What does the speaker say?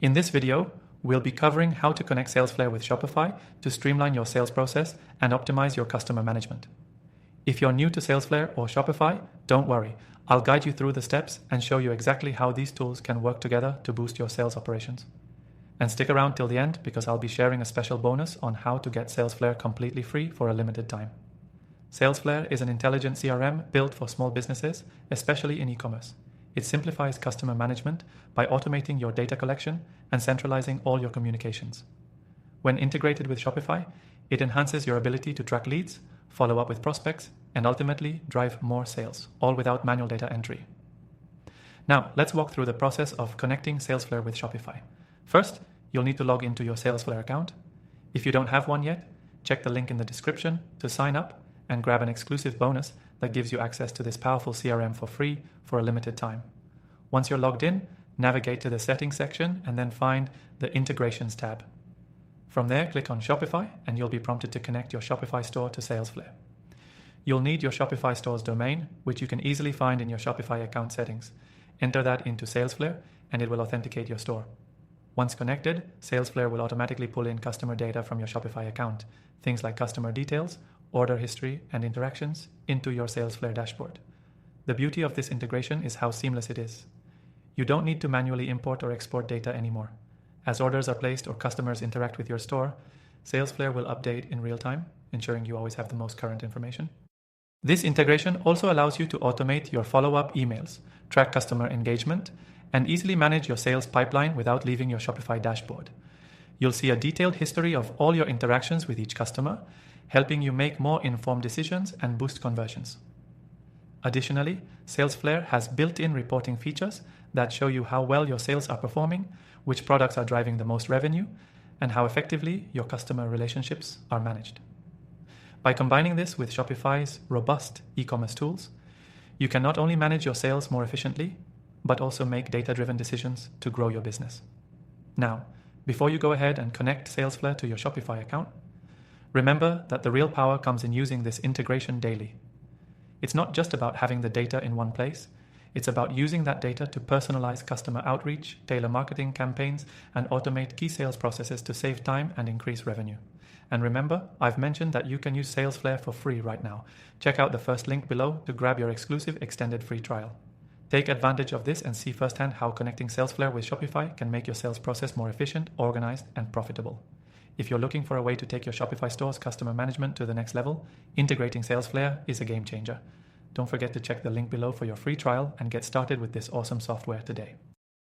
In this video, we'll be covering how to connect Salesflare with Shopify to streamline your sales process and optimize your customer management. If you're new to Salesflare or Shopify, don't worry. I'll guide you through the steps and show you exactly how these tools can work together to boost your sales operations. And stick around till the end because I'll be sharing a special bonus on how to get Salesflare completely free for a limited time. Salesflare is an intelligent CRM built for small businesses, especially in e-commerce. It simplifies customer management by automating your data collection and centralizing all your communications. When integrated with Shopify, it enhances your ability to track leads, follow up with prospects, and ultimately drive more sales, all without manual data entry. Now, let's walk through the process of connecting Salesflare with Shopify. First, you'll need to log into your Salesflare account. If you don't have one yet, check the link in the description to sign up and grab an exclusive bonus that gives you access to this powerful CRM for free for a limited time. Once you're logged in, navigate to the settings section and then find the integrations tab. From there, click on Shopify and you'll be prompted to connect your Shopify store to Salesflare. You'll need your Shopify store's domain, which you can easily find in your Shopify account settings. Enter that into Salesflare and it will authenticate your store. Once connected, Salesflare will automatically pull in customer data from your Shopify account, things like customer details, order history, and interactions into your Salesflare dashboard. The beauty of this integration is how seamless it is. You don't need to manually import or export data anymore. As orders are placed or customers interact with your store, Salesflare will update in real time, ensuring you always have the most current information. This integration also allows you to automate your follow-up emails, track customer engagement, and easily manage your sales pipeline without leaving your Shopify dashboard. You'll see a detailed history of all your interactions with each customer, helping you make more informed decisions and boost conversions. Additionally, Salesflare has built-in reporting features that show you how well your sales are performing, which products are driving the most revenue, and how effectively your customer relationships are managed. By combining this with Shopify's robust e-commerce tools, you can not only manage your sales more efficiently, but also make data-driven decisions to grow your business. Now, before you go ahead and connect Salesflare to your Shopify account, remember that the real power comes in using this integration daily. It's not just about having the data in one place, it's about using that data to personalize customer outreach, tailor marketing campaigns, and automate key sales processes to save time and increase revenue. And remember, I've mentioned that you can use Salesflare for free right now. Check out the first link below to grab your exclusive extended free trial. Take advantage of this and see firsthand how connecting Salesflare with Shopify can make your sales process more efficient, organized, and profitable. If you're looking for a way to take your Shopify store's customer management to the next level, integrating Salesflare is a game changer. Don't forget to check the link below for your free trial and get started with this awesome software today.